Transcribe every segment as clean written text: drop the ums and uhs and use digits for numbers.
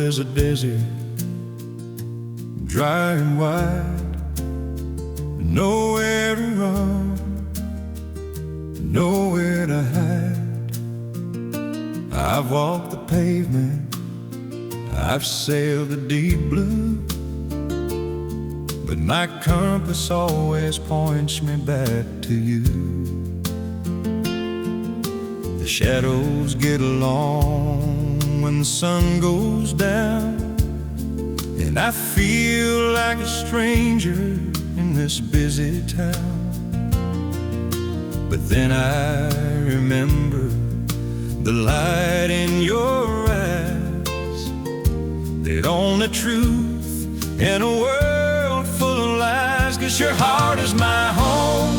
is a desert, dry and wide, nowhere to run, nowhere to hide. I've walked the pavement, I've sailed the deep blue, but my compass always points me back to you. The shadows get long when the sun goes down, and I feel like a stranger in this busy town. But then I remember the light in your eyes, that only truth in a world full of lies. 'Cause your heart is my home,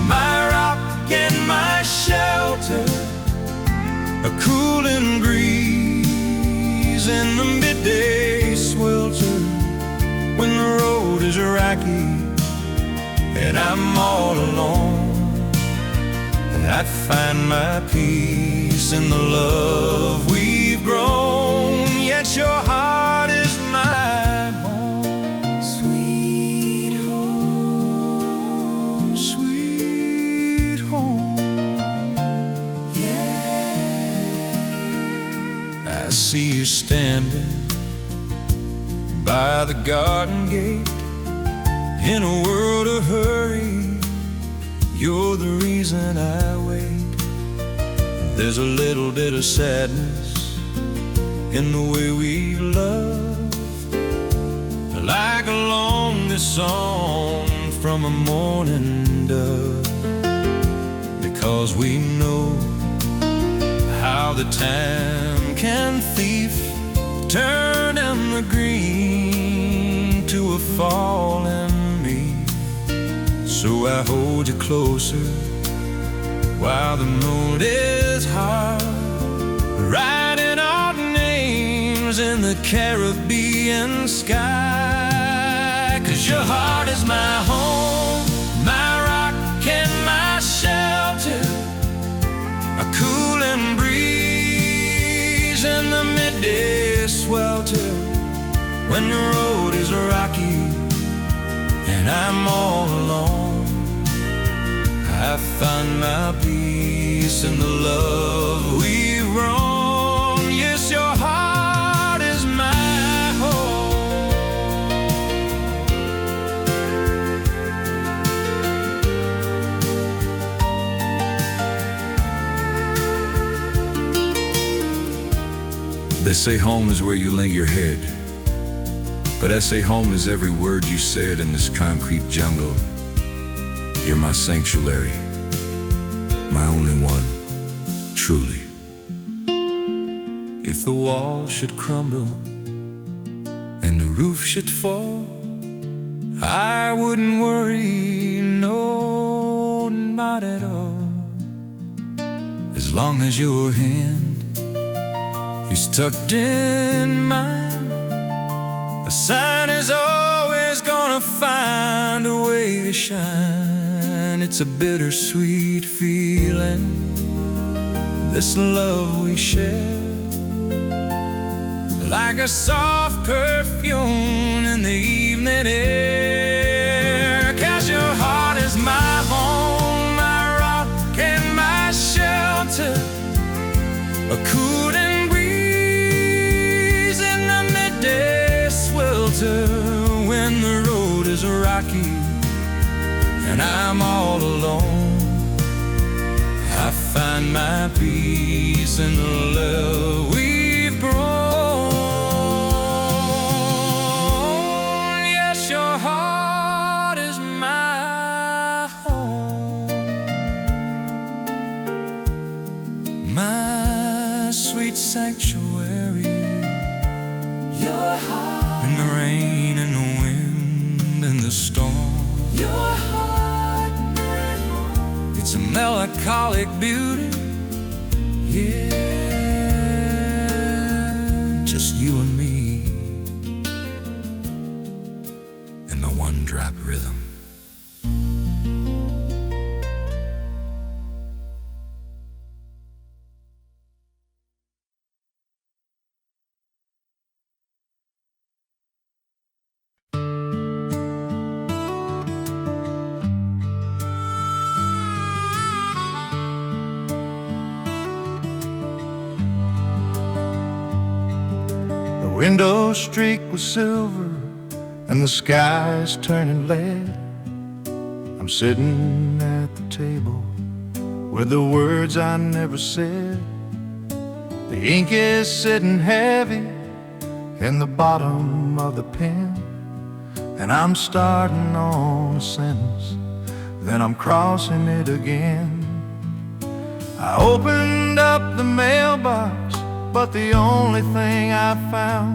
my rock and my shelter, a cooling breeze in the midday swelter. When the road is rocky and I'm all alone, I find my peace in the love we've grown. Yes, your heart is my home, sweet home, sweet home. Yeah. I see you standing by the garden gate, in a world of hurry. You're the reason I wait. There's a little bit of sadness in the way we love, like a longest song from a morning dove. Because we know how the time can thief, turn the green to a fallen me. So I hold you closer while the moon is hard, writing our names in the Caribbean sky. 'Cause your heart is my home, my rock and my shelter, a cooling breeze in the midday swelter. When the road is rocky and I'm all alone, I find my peace in the love we've grown. Yes, your heart is my home. They say home is where you lay your head, but I say home is every word you said in this concrete jungle. You're my sanctuary, my only one, truly. If the wall should crumble and the roof should fall, I wouldn't worry, no, not at all. As long as your hand is tucked in mine, the sun is always gonna find a way to shine. It's a bittersweet feeling, this love we share, like a soft perfume in the evening air. 'Cause your heart is my home, my rock and my shelter, a cooling breeze in the midday swelter. When the road is rocky and I'm all alone, I find my peace in the love we've grown. Yes, your heart is my home, my sweet sanctuary. Your heart, in the rain and the wind and the storm, your heart, it's a melancholic beauty, yeah. Just you and me and the one-drop rhythm. windows streaked with silver and the sky's turning lead. I'm sitting at the table with the words I never said. The ink is sitting heavy in the bottom of the pen, and I'm starting on a sentence, then I'm crossing it again. I opened up the mailbox, but the only thing I found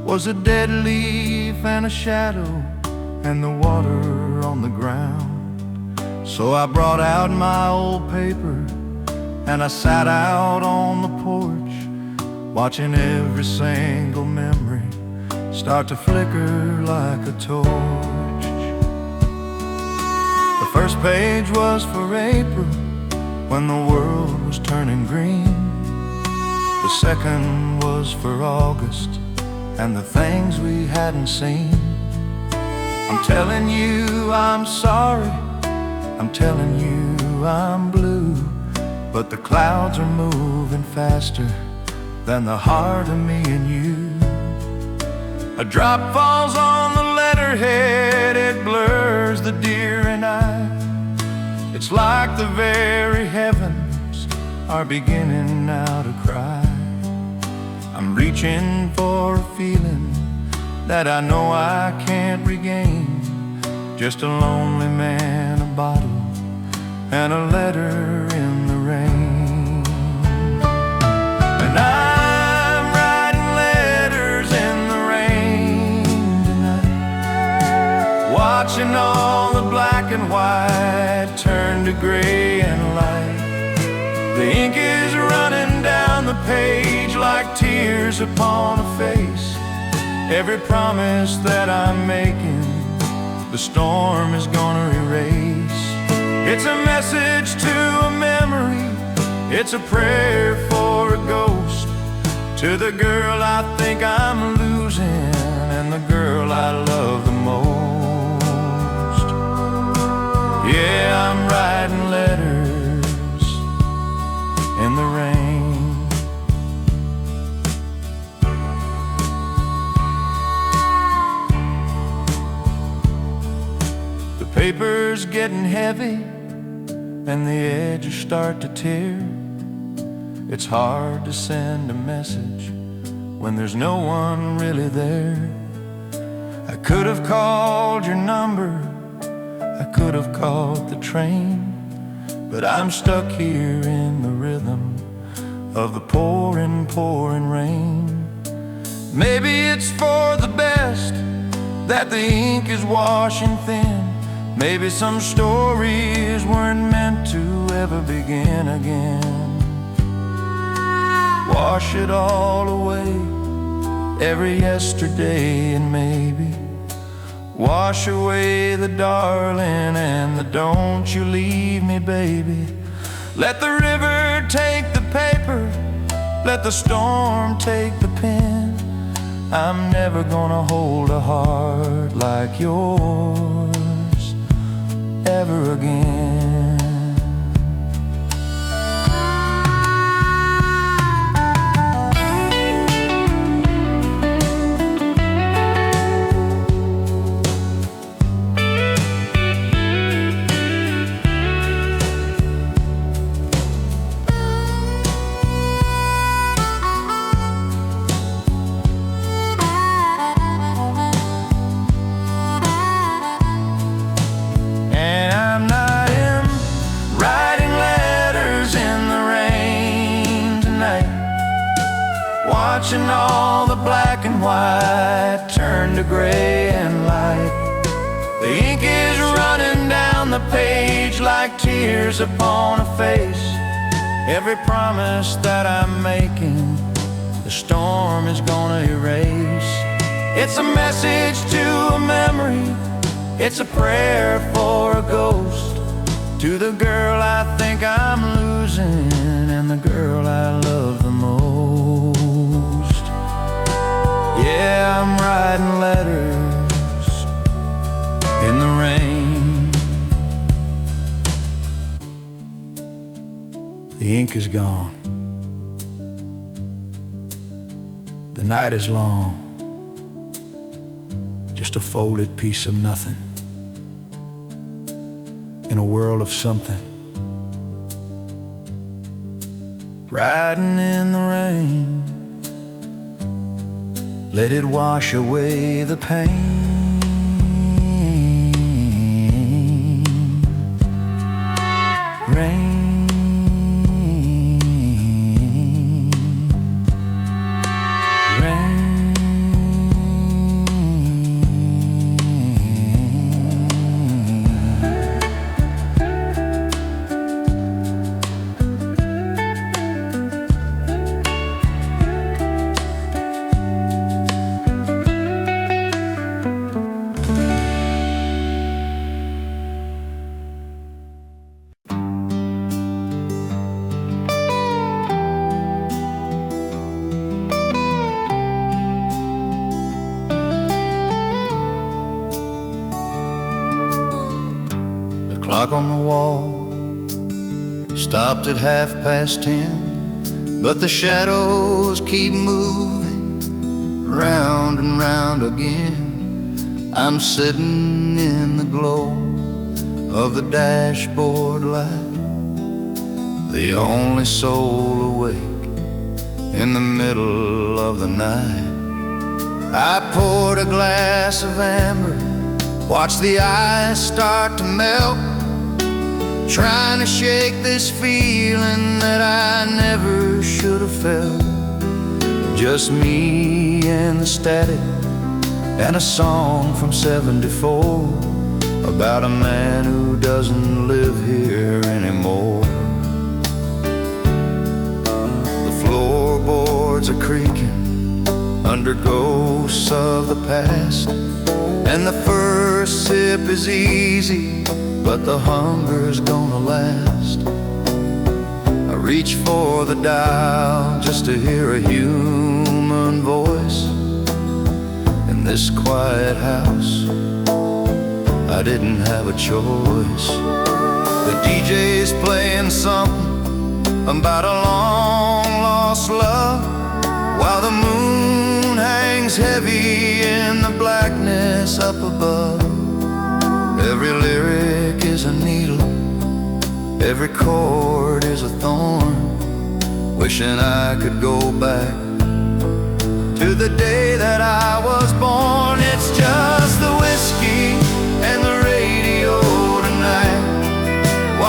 was a dead leaf and a shadow and the water on the ground. So I brought out my old paper and I sat out on the porch, watching every single memory start to flicker like a torch. The first page was for April, when the world was turning green. The second was for August and the things we hadn't seen. I'm telling you I'm sorry, I'm telling you I'm blue, but the clouds are moving faster than the heart of me and you. A drop falls on the letterhead, it blurs the deer and I. It's like the very heavens are beginning now to cry. I'm reaching for a feeling that I know I can't regain. Just a lonely man, a bottle, and a letter in the rain. And I'm writing letters in the rain tonight, watching all the black and white turn to gray and light. The ink is running down the page like tears upon a face. Every promise that I'm making, the storm is gonna erase. It's a message to a memory, it's a prayer for a ghost, to the girl I think I'm losing and the girl I love the most. Yeah, I'm writing letters in the rain. The paper's getting heavy and the edges start to tear. It's hard to send a message when there's no one really there. I could have called your number, I could have caught the train, but I'm stuck here in the rhythm of the pouring, pouring rain. Maybe it's for the best that the ink is washing thin. Maybe some stories weren't meant to ever begin again. Wash it all away, every yesterday, and maybe wash away the darling and the don't you leave me, baby. Let the river take the paper, let the storm take the pen. I'm never gonna hold a heart like yours ever again. Watching all the black and white turn to gray and light. The ink is running down the page like tears upon a face. Every promise that I'm making, the storm is gonna erase. It's a message to a memory, it's a prayer for a ghost, to the girl I think I'm losing and the girl I love the most. Yeah, I'm writing letters in the rain. The ink is gone, the The night is long, just a folded piece of nothing in a world of something. Riding in the rain, let it wash away the pain. Rain, clock on the wall stopped at 10:30, but the shadows keep moving round and round again. I'm sitting in the glow of the dashboard light, the only soul awake in the middle of the night. I poured a glass of amber, watched the ice start to melt, trying to shake this feeling that I never should have felt. Just me and the static, and a song from '74 about a man who doesn't live here anymore. The floorboards are creaking under ghosts of the past, and the first sip is easy, but the hunger's gonna last. I reach for the dial just to hear a human voice. In this quiet house, I didn't have a choice. The DJ's playing something about a long-lost love, while the moon hangs heavy in the blackness up above. Every lyric is a needle, every chord is a thorn, wishing I could go back to the day that I was born. It's just the whiskey and the radio tonight.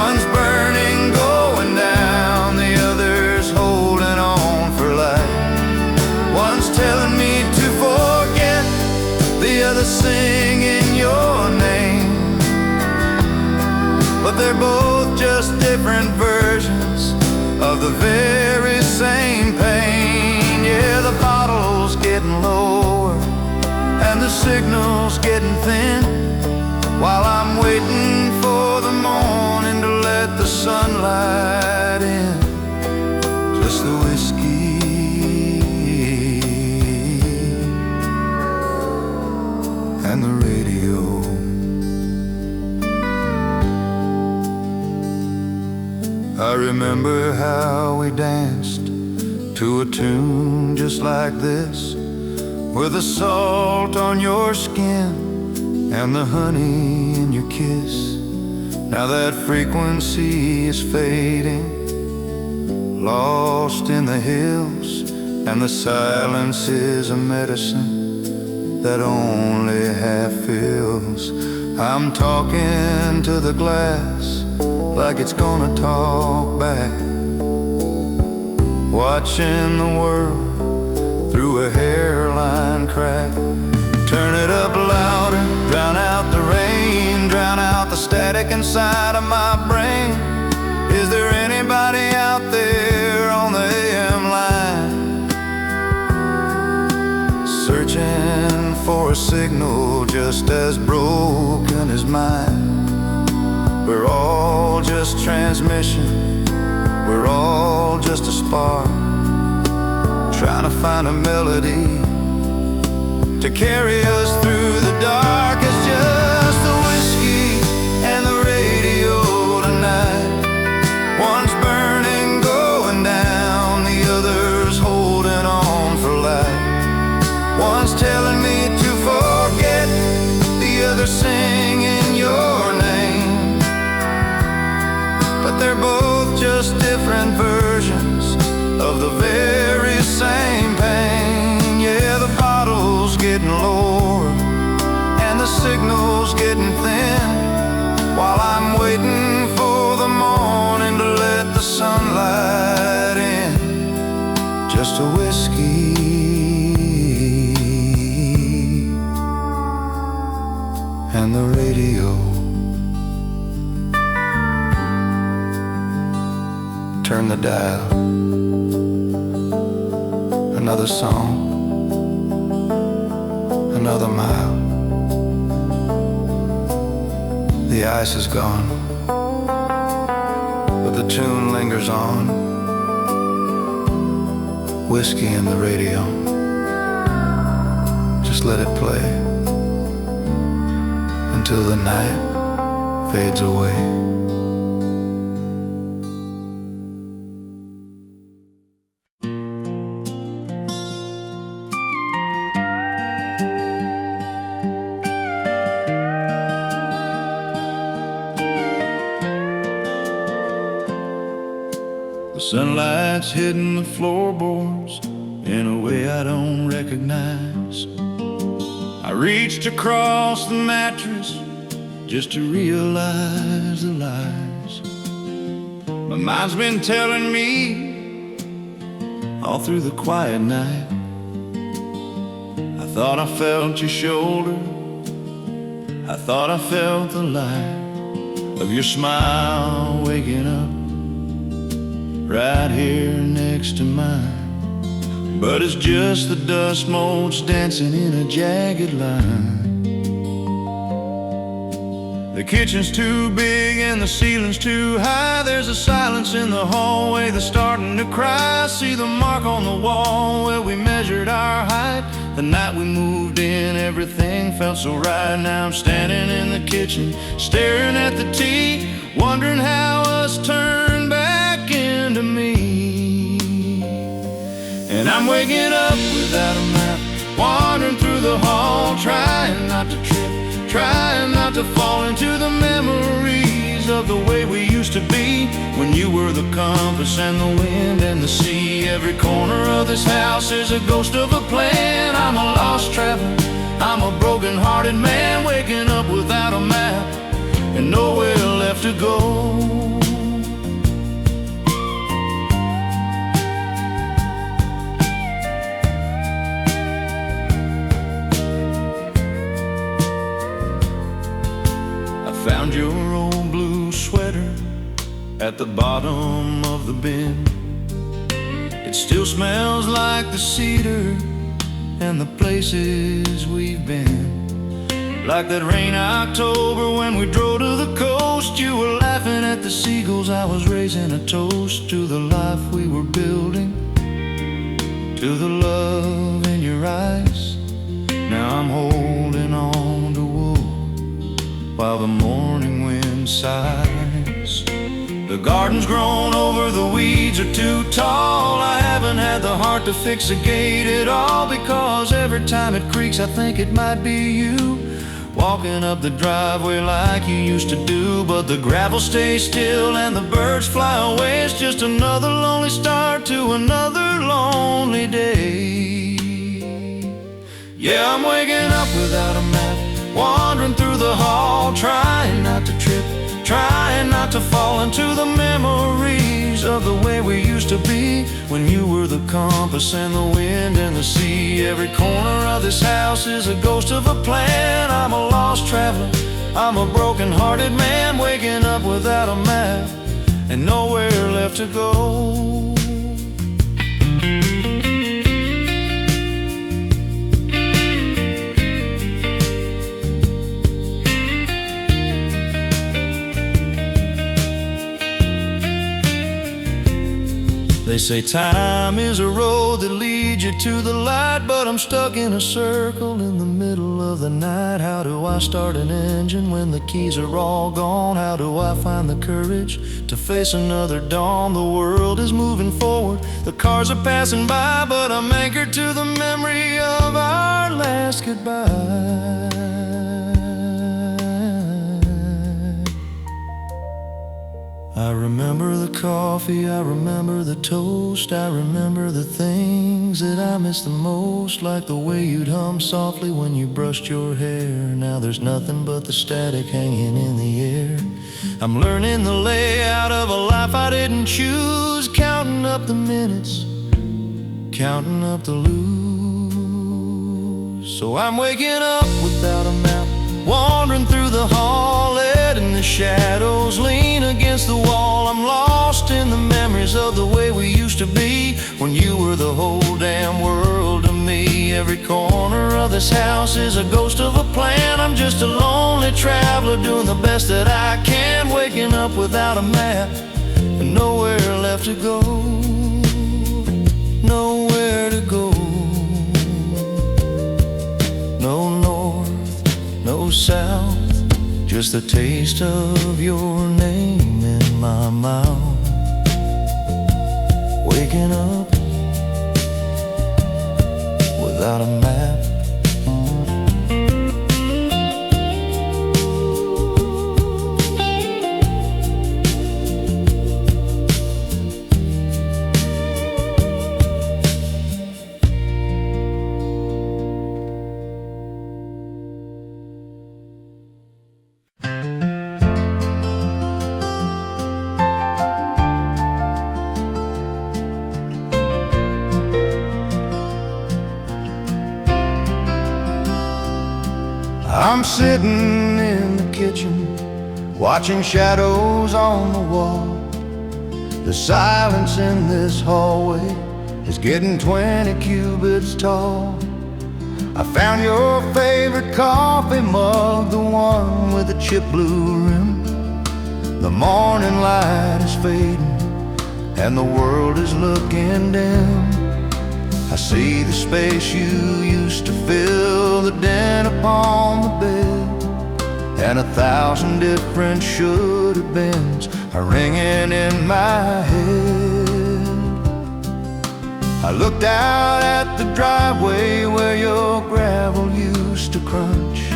One's burning, going down, the other's holding on for life. One's telling me to forget, the other's singing your name. But they're both just different versions of the very same pain. Yeah, the bottle's getting lower and the signal's getting thin, while I'm waiting for the morning to let the sunlight in. Just the whiskey and the radio. I remember how we danced to a tune just like this, with the salt on your skin and the honey in your kiss. Now that frequency is fading, lost in the hills, and the silence is a medicine that only half fills. I'm talking to the glass like it's gonna talk back, watching the world through a hairline crack. Turn it up louder, drown out the rain, drown out the static inside of my brain. Is there anybody out there on the AM line, searching for a signal just as broken as mine? We're all just transmission, we're all just a spark, trying to find a melody to carry us through the dark. It's just the whiskey and the radio tonight. One's burning, going down, the other's holding on for life. together singing your name. But they're both just different versions of the very same pain. Yeah, the bottle's getting lower and the signal's getting thin, while I'm waiting for the morning to let the sunlight in. Just a whiskey and the radio. Turn the dial. Another song, another mile. The ice is gone, but the tune lingers on. Whiskey and the radio. Just let it play until the night fades away. The sunlight's hitting the floorboards in a way I don't recognize. I reached across the mattress just to realize the lies my mind's been telling me all through the quiet night. I thought I felt your shoulder, I thought I felt the light of your smile waking up right here next to mine. But it's just the dust motes dancing in a jagged line. The kitchen's too big and the ceiling's too high. There's a silence in the hallway that's starting to cry. See the mark on the wall where we measured our height. The night we moved in, everything felt so right. Now I'm standing in the kitchen, staring at the tea, wondering how us turned back into me. And I'm waking up without a map, wandering through the hall, trying not to trip, trying not to fall into the memories of the way we used to be, when you were the compass and the wind and the sea. Every corner of this house is a ghost of a plan. I'm a lost traveler, I'm a broken-hearted man, waking up without a map and nowhere left to go. Found your old blue sweater at the bottom of the bin. It still smells like the cedar and the places we've been. Like that rainy October when we drove to the coast. You were laughing at the seagulls, I was raising a toast to the life we were building, to the love in your eyes. Now I'm holding on to wool while the morning wind sighs. The garden's grown over, the weeds are too tall. I haven't had the heart to fix a gate at all, because every time it creaks I think it might be you walking up the driveway like you used to do. But the gravel stays still and the birds fly away. It's just another lonely start to another lonely day. Yeah, I'm waking up without a map, wandering through the hall, trying not to trip, trying not to fall into the memories of the way we used to be, when you were the compass and the wind and the sea. Every corner of this house is a ghost of a plan. I'm a lost traveler, I'm a broken-hearted man, waking up without a map and nowhere left to go. They say time is a road that leads you to the light, but I'm stuck in a circle in the middle of the night. How do I start an engine when the keys are all gone? How do I find the courage to face another dawn? The world is moving forward, the cars are passing by, but I'm anchored to the memory of our last goodbye. coffee, I remember the toast, I remember the things that I miss the most, like the way you'd hum softly when you brushed your hair. Now there's nothing but the static hanging in the air. I'm learning the layout of a life I didn't choose, counting up the minutes, counting up the lose. So I'm waking up without a map, wandering through the hall, letting the shadows lean against the wall. I'm lost in the memories of the way we used to be, when you were the whole damn world to me. Every corner of this house is a ghost of a plan. I'm just a lonely traveler doing the best that I can, waking up without a map and nowhere left to go. Nowhere to go. No north, no south, just the taste of your name in my mouth. Waking up without a map. I'm sitting in the kitchen, watching shadows on the wall. The silence in this hallway is getting 20 cubits tall. I found your favorite coffee mug, the one with the chip blue rim. The morning light is fading and the world is looking dim. I see the space you used to fill, the dent upon the bed, and 1,000 different should-have-beens are ringing in my head. I looked out at the driveway where your gravel used to crunch.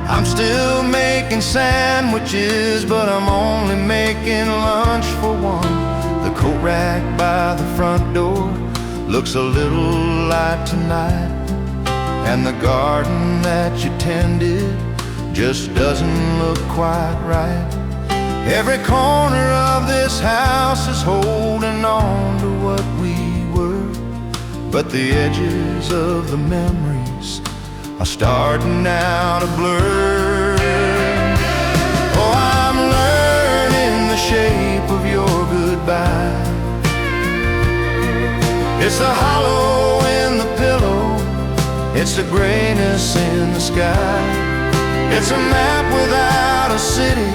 I'm still making sandwiches, but I'm only making lunch for one. The coat rack by the front door looks a little light tonight, and the garden that you tended just doesn't look quite right. Every corner of this house is holding on to what we were, but the edges of the memories are starting now to blur. Oh, I'm learning the shape of your goodbye. It's the hollow in the pillow, it's the grayness in the sky. It's a map without a city,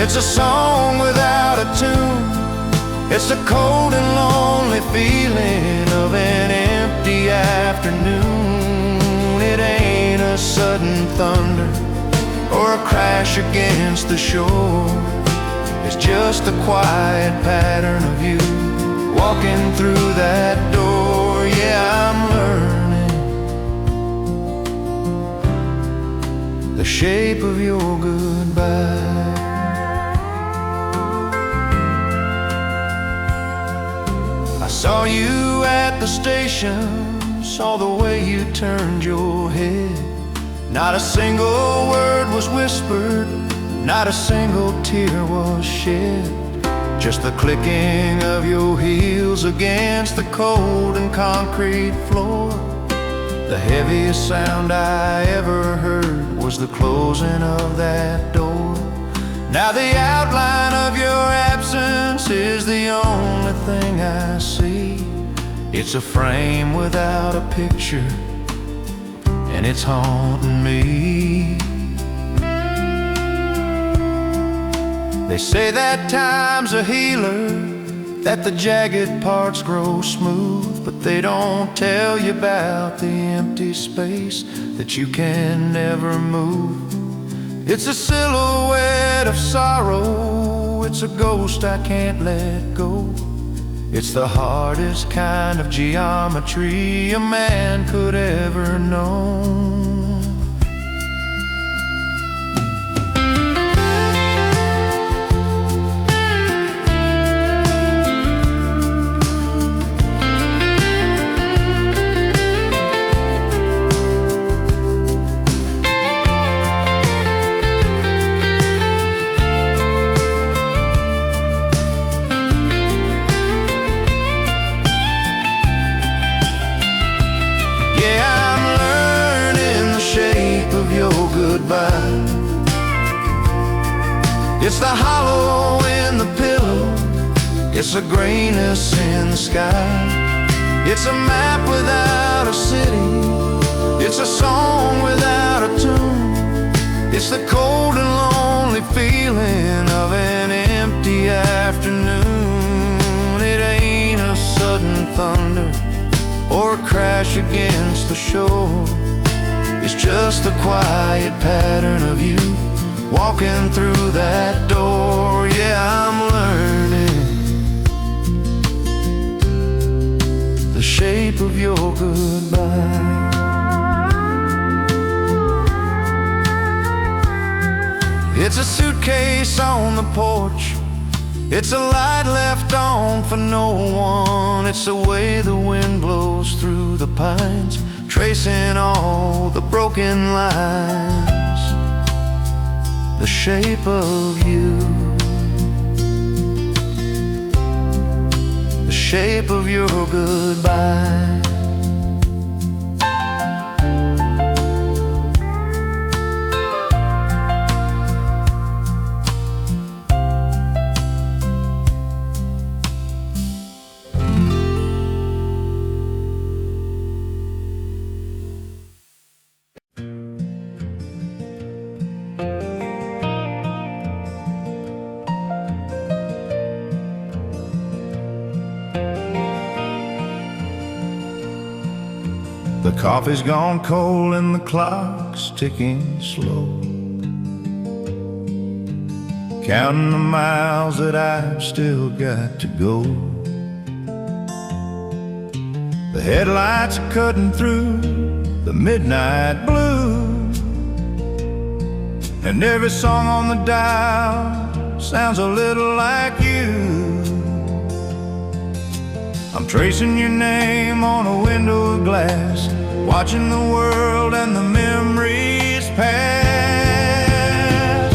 it's a song without a tune. It's the cold and lonely feeling of an empty afternoon. It ain't a sudden thunder or a crash against the shore. It's just the quiet pattern of you walking through that door. Yeah, I'm learning the shape of your goodbye. I saw you at the station, saw the way you turned your head. Not a single word was whispered, not a single tear was shed. Just the clicking of your heels against the cold and concrete floor. The heaviest sound I ever heard was the closing of that door. Now the outline of your absence is the only thing I see. It's a frame without a picture, and it's haunting me. They say that time's a healer, that the jagged parts grow smooth, but they don't tell you about the empty space that you can never move. It's a silhouette of sorrow, it's a ghost I can't let go. It's the hardest kind of geometry a man could ever know. goodbye. It's the hollow in the pillow, it's the grayness in the sky. It's a map without a city, it's a song without a tune. It's the cold and lonely feeling of an empty afternoon. It ain't a sudden thunder or a crash against the shore. It's just the quiet pattern of you walking through that door. Yeah, I'm learning the shape of your goodbye. It's a suitcase on the porch, it's a light left on for no one. It's the way the wind blows through the pines, tracing all the broken lines. The shape of you, the shape of your goodbye. The coffee's gone cold and the clock's ticking slow, counting the miles that I've still got to go. The headlights are cutting through the midnight blue, and every song on the dial sounds a little like you. I'm tracing your name on a window of glass, watching the world and the memories pass.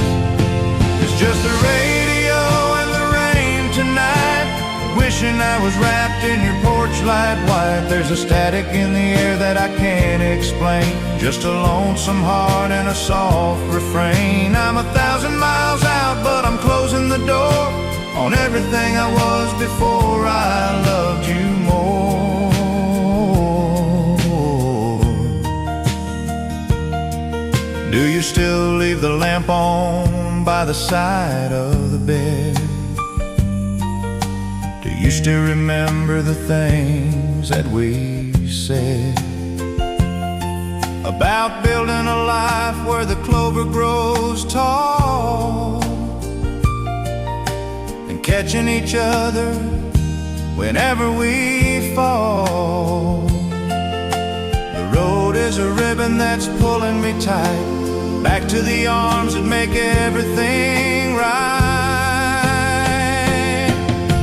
It's just the radio and the rain tonight, wishing I was wrapped in your porch light white. There's a static in the air that I can't explain, just a lonesome heart and a soft refrain. I'm 1,000 miles out, but I'm closing the door on everything I was before I loved you more. Do you still leave the lamp on by the side of the bed? Do you still remember the things that we said about building a life where the clover grows tall, catching each other whenever we fall? The road is a ribbon that's pulling me tight back to the arms that make everything right.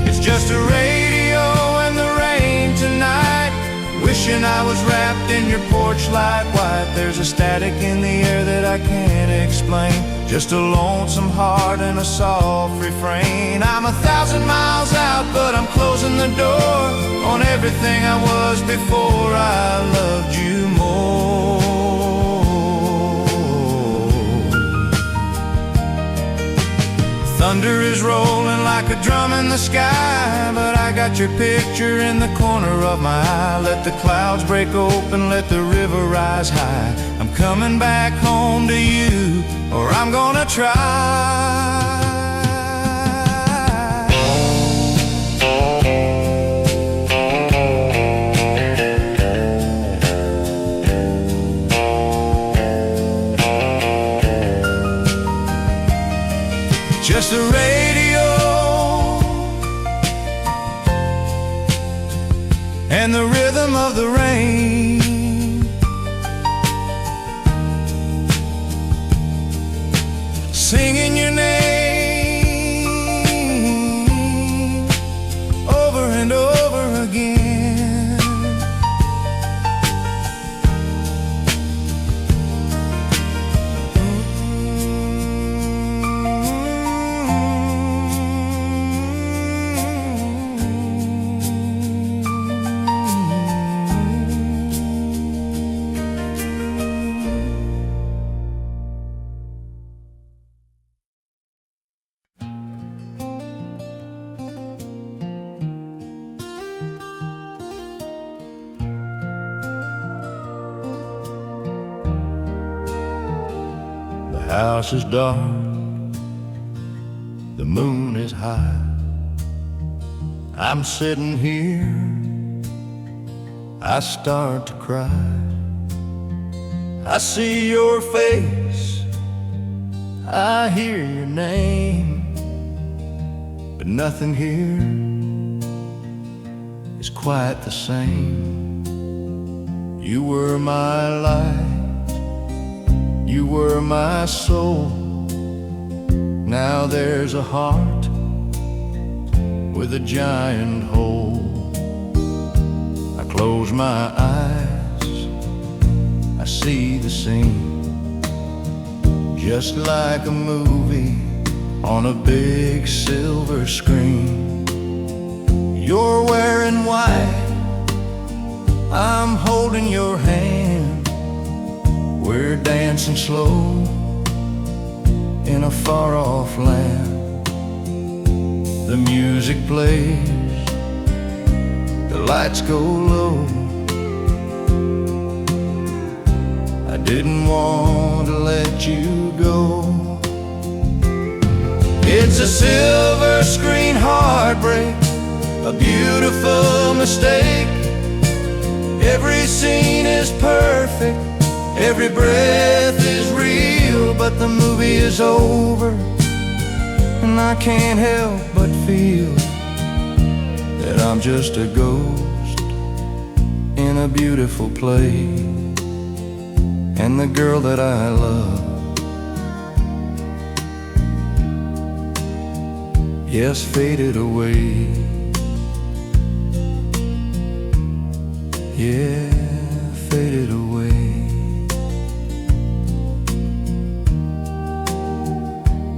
It's just a radio and the rain tonight, wishing I was wrapped in your porch light white. There's a static in the air that I can't explain, just a lonesome heart and a soft refrain. I'm 1,000 miles out, but I'm closing the door on everything I was before I loved you more. Thunder is rolling like a drum in the sky, but I got your picture in the corner of my eye. Let the clouds break open, let the river rise high. I'm coming back home to you, or I'm gonna try. Just a radio and the rhythm of the rain, singing your name over and over again. house is dark, the moon is high. I'm sitting here, I start to cry. I see your face, I hear your name, but nothing here is quite the same. You were my light, you were my soul. Now there's a heart with a giant hole. I close my eyes, I see the scene, just like a movie on a big silver screen. You're wearing white, I'm holding your hand. We're dancing slow in a far-off land. The music plays, the lights go low. I didn't want to let you go. It's a silver screen heartbreak, a beautiful mistake. Every scene is perfect, every breath is real, but the movie is over, and I can't help but feel that I'm just a ghost in a beautiful play. And the girl that I love, yes, faded away. Yeah, faded away.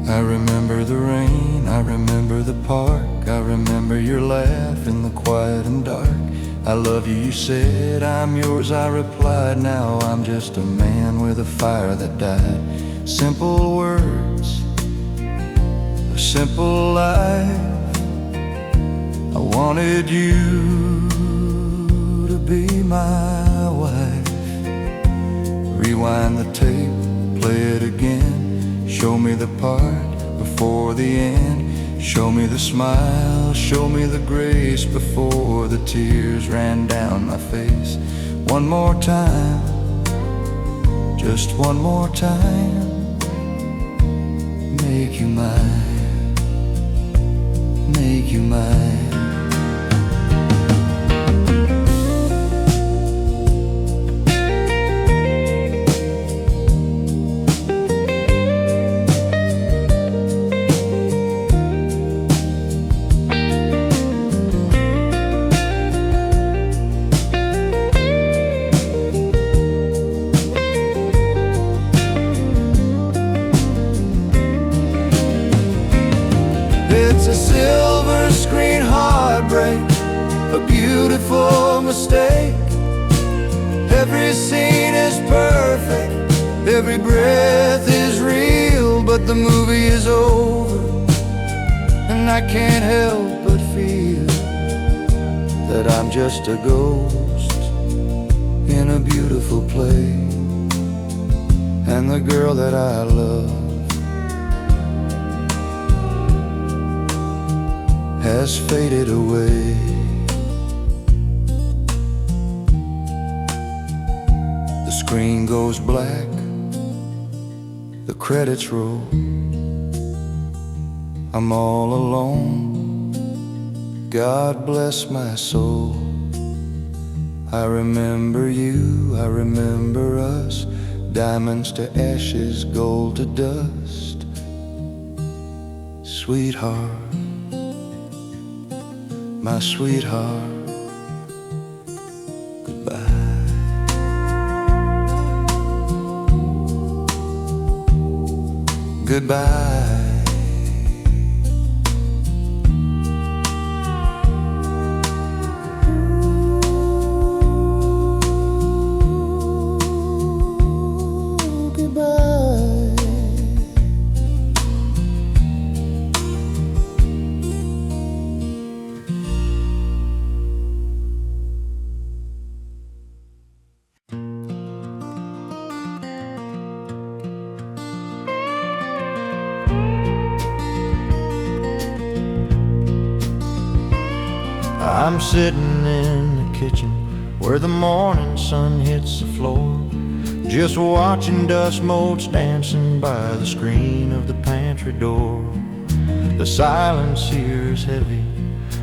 I remember the rain, I remember the park, I remember your laugh in the quiet and dark. I love you, you said, I'm yours, I replied. Now I'm just a man with a fire that died. Simple words, a simple life. I wanted you to be my wife. Rewind the tape, play it again. Show me the part before the end. Show me the smile, show me the grace before the tears ran down my face. One more time, just one more time. Make you mine, make you mine. It's a silver screen heartbreak, a beautiful mistake. Every scene is perfect, every breath is real, but the movie is over, and I can't help but feel that I'm just a ghost in a beautiful play. And the girl that I love has faded away. The screen goes black, the credits roll. I'm all alone, God bless my soul. I remember you, I remember us, diamonds to ashes, gold to dust. Sweetheart, my sweetheart, goodbye. Goodbye. I'm sitting in the kitchen where the morning sun hits the floor, just watching dust motes dancing by the screen of the pantry door. The silence here is heavy,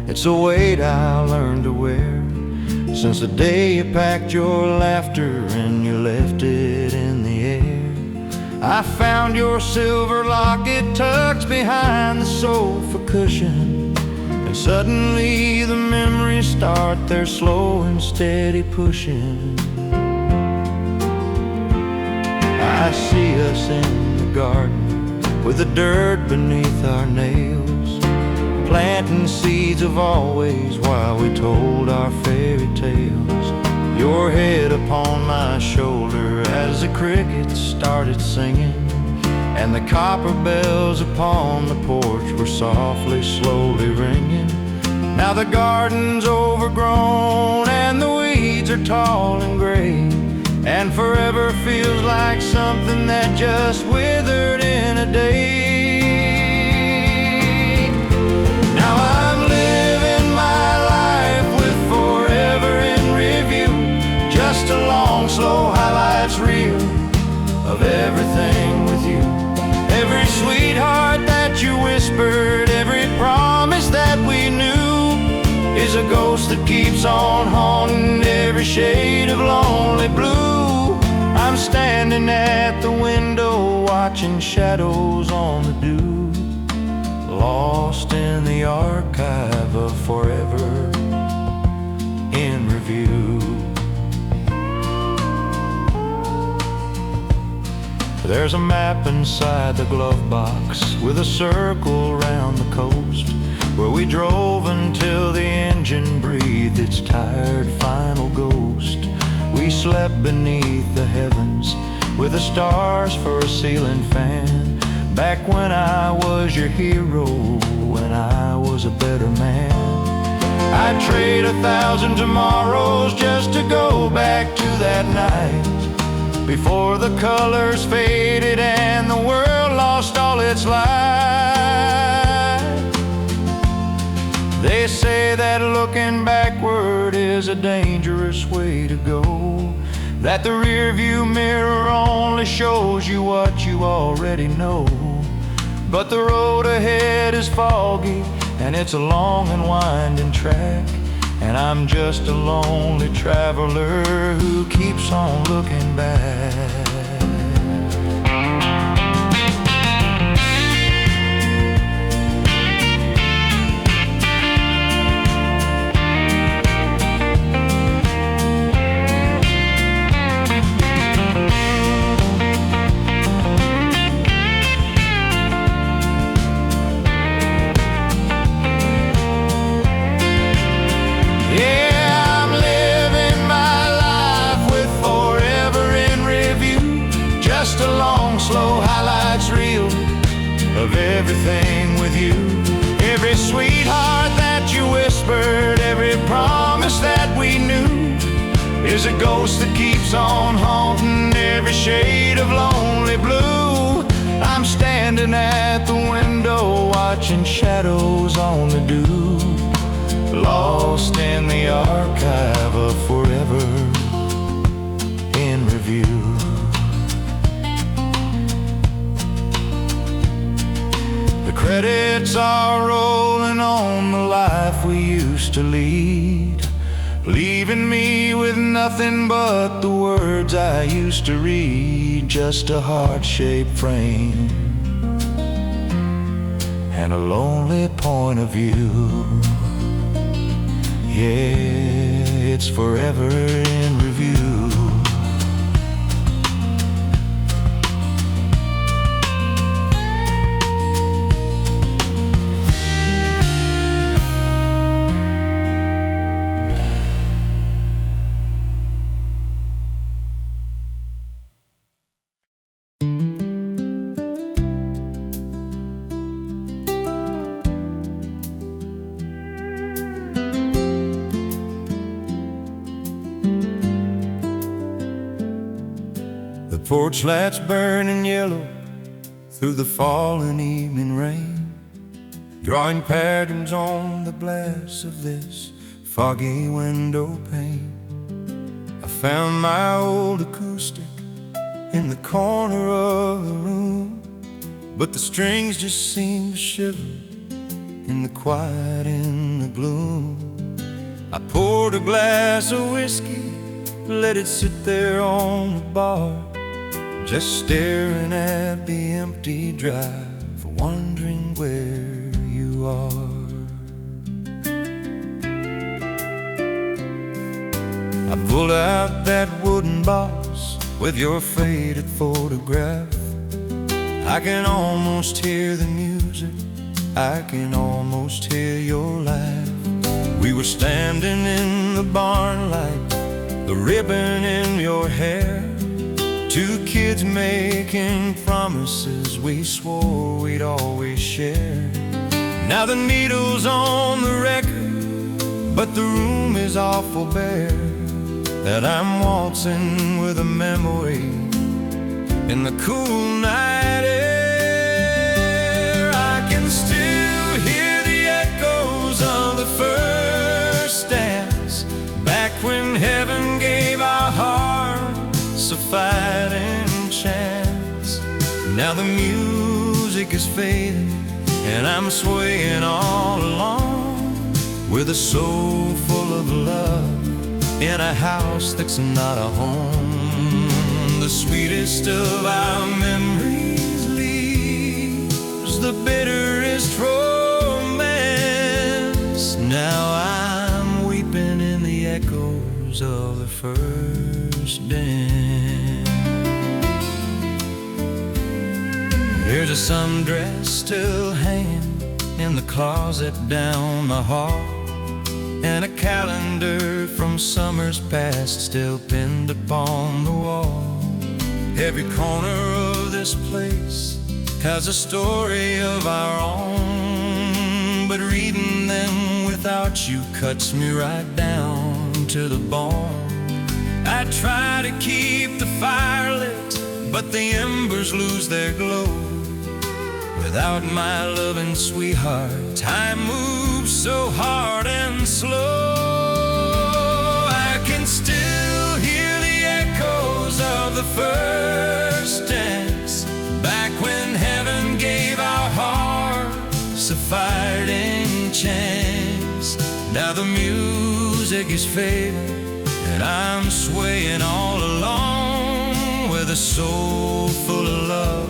it's a weight I learned to wear since the day you packed your laughter and you left it in the air. I found your silver locket tucked behind the sofa cushion, and suddenly the memories start their slow and steady pushing. I see us in the garden with the dirt beneath our nails, planting seeds of always while we told our fairy tales. Your head upon my shoulder as the crickets started singing, and the copper bells upon the porch were softly, slowly ringing. Now the garden's overgrown and the weeds are tall and gray, and forever feels like something that just withered in a day. Now I'm living my life with forever in review, just a long, slow highlights reel of everything with you. Every sweetheart that you whispered, every promise that we knew, is a ghost that keeps on haunting every shade of lonely blue. I'm standing at the window watching shadows on the dew, lost in the archive of forever in review. There's a map inside the glove box with a circle round the coast, where we drove until the engine breathed its tired final ghost. We slept beneath the heavens with the stars for a ceiling fan, back when I was your hero, when I was a better man. I'd trade 1,000 tomorrows just to go back to that night, before the colors faded and the world lost all its light. They say that looking backward is a dangerous way to go, that the rearview mirror only shows you what you already know. But the road ahead is foggy and it's a long and winding track, and I'm just a lonely traveler who keeps on looking back. Slow highlights reel of everything with you. Every sweetheart that you whispered, every promise that we knew, is a ghost that keeps on haunting every shade of lonely blue. I'm standing at the window watching shadows on the dew, lost in the archive of forever in review. The credits are rolling on the life we used to lead, leaving me with nothing but the words I used to read. Just a heart-shaped frame and a lonely point of view. Yeah, it's forever in review. Porch lights burning yellow through the falling evening rain, drawing patterns on the glass of this foggy window pane. I found my old acoustic in the corner of the room, but the strings just seemed to shiver in the quiet, in the gloom. I poured a glass of whiskey, let it sit there on the bar, just staring at the empty drive, wondering where you are. I pulled out that wooden box with your faded photograph. I can almost hear the music, I can almost hear your laugh. We were standing in the barn light, the ribbon in your hair, two kids making promises we swore we'd always share. Now the needle's on the record, but the room is awful bare, that I'm waltzing with a memory in the cool night air. I can still hear the echoes of the first dance, back when heaven gave our hearts a fighting chance. Now the music is fading and I'm swaying all along, with a soul full of love in a house that's not a home. The sweetest of our memories leaves the bitterest romance. Now I'm weeping in the echoes of the first dance. There's a sundress still hanging in the closet down the hall, and a calendar from summers past still pinned upon the wall. Every corner of this place has a story of our own, but reading them without you cuts me right down to the bone. I try to keep the fire lit, but the embers lose their glow. Without my loving sweetheart, time moves so hard and slow. I can still hear the echoes of the first dance, back when heaven gave our hearts a fighting chance. Now the music is fading and I'm swaying all alone, with a soul full of love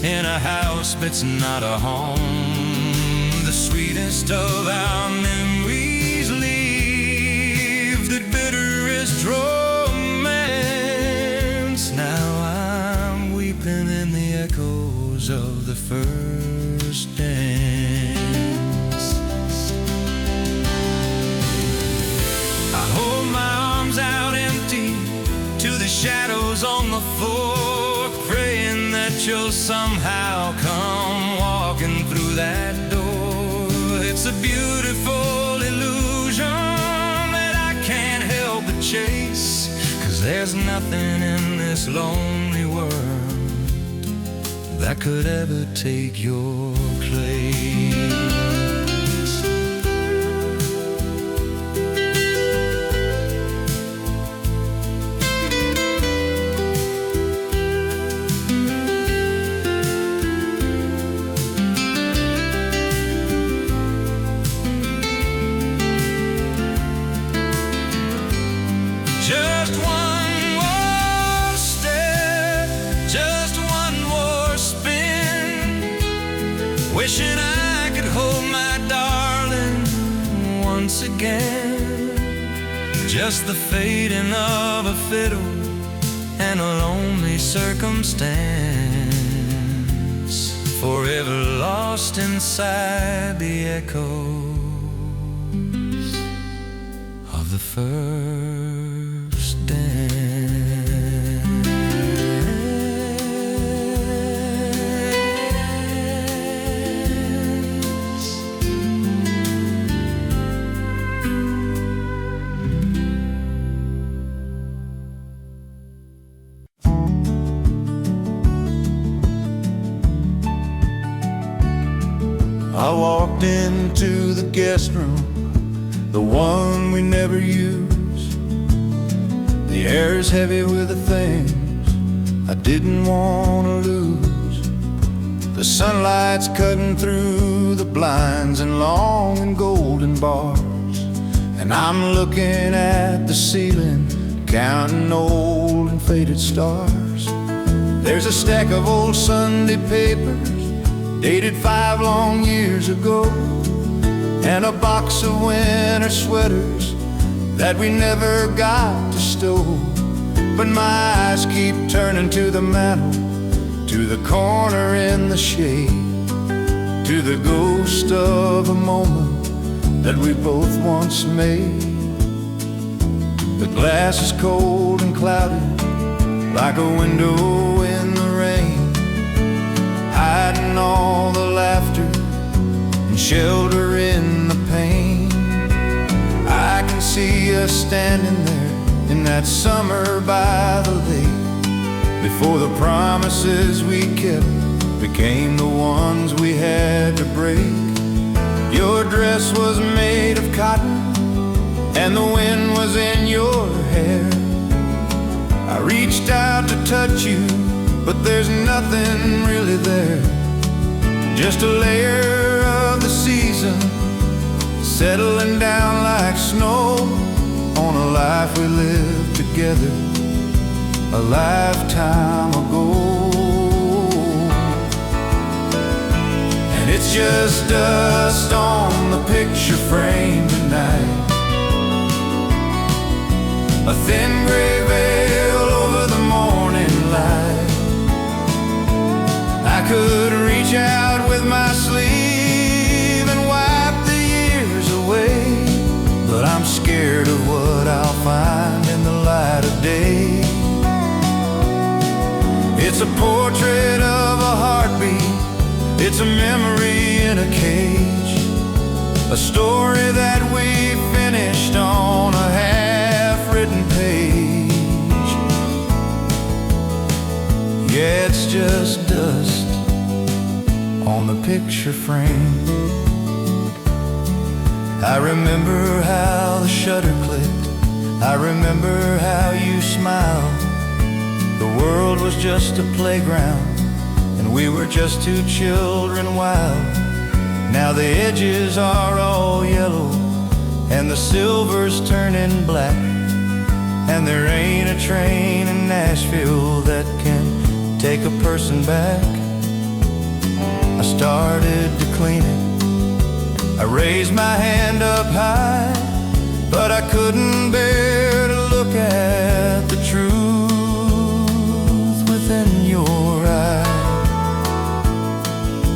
in a house that's not a home. The sweetest of our memories leave the bitterest romance. Now I'm weeping in the echoes of the first dance. I hold my arms out empty to the shadows on the floor, praying that you'll somehow come walking through that door. It's a beautiful illusion that I can't help but chase, 'cause there's nothing in this lonely world that could ever take your place. Just one more step, just one more spin, wishing I could hold my darling once again. Just the fading of a fiddle and a lonely circumstance, forever lost inside the echoes of the first dance. I walked into the guest room, the one we never use. The air is heavy with the things I didn't want to lose. The sunlight's cutting through the blinds in long and golden bars, and I'm looking at the ceiling, counting old and faded stars. There's a stack of old Sunday papers dated 5 long years ago, and a box of winter sweaters that we never got to stow. But my eyes keep turning to the mantel, to the corner in the shade, to the ghost of a moment that we both once made. The glass is cold and clouded, like a window in the rain, hiding all the laughter and shelter in the pain. I can see us standing there in that summer by the lake, before the promises we kept became the ones we had to break. Your dress was made of cotton, and the wind was in your hair. I reached out to touch you, but there's nothing really there. Just a layer of the season settling down like snow on a life we lived together a lifetime ago. And it's just dust on the picture frame tonight, a thin gray veil over the morning light. I could reach out with my sleeve and wipe the years away, but I'm scared of what I'll find in the light of day. It's a portrait of a heartbeat, it's a memory in a cage, a story that we finished on a half-written page. Yeah, it's just dust on the picture frame. I remember how the shutter clicked, I remember how you smiled. The world was just a playground, and we were just 2 children wild. Now the edges are all yellow, and the silver's turning black, and there ain't a train in Nashville that can take a person back. I started to clean it, I raised my hand up high, but I couldn't bear to look at the truth within your eye.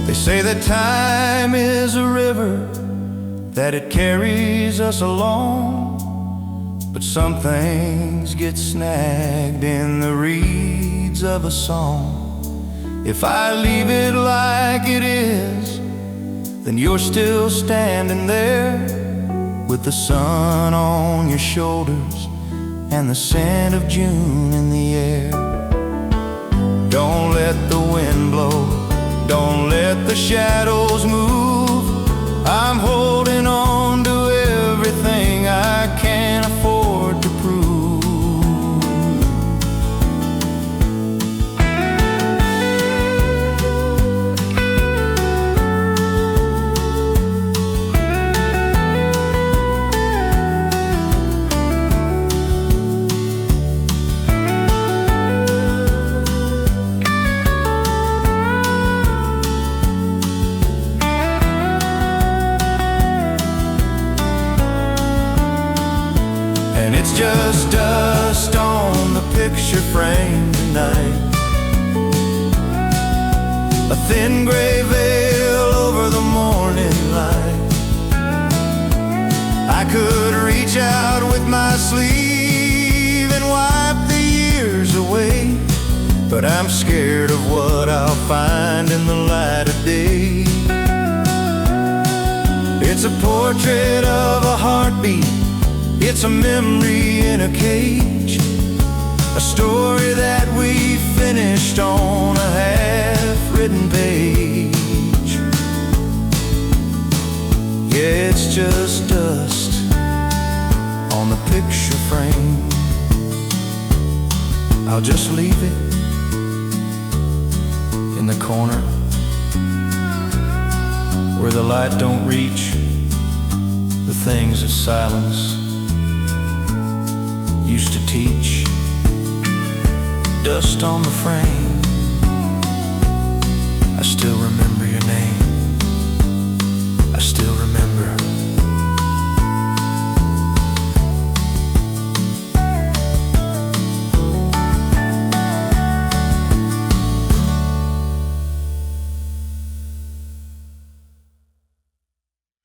They say that time is a river, that it carries us along, but some things get snagged in the reeds of a song. If I leave it like it is, then you're still standing there, with the sun on your shoulders and the scent of June in the air. Don't let the wind blow, don't let the shadows move. I'm holding on to everything I can afford to prove. And it's just dust on the picture frame tonight, a thin gray veil over the morning light. I could reach out with my sleeve and wipe the years away, but I'm scared of what I'll find in the light of day. It's a portrait of a heartbeat, it's a memory in a cage, a story that we finished on a half-written page. Yeah, it's just dust I'll just leave it in the corner where the light don't reach the things that silence used to teach. Dust on the frame, I still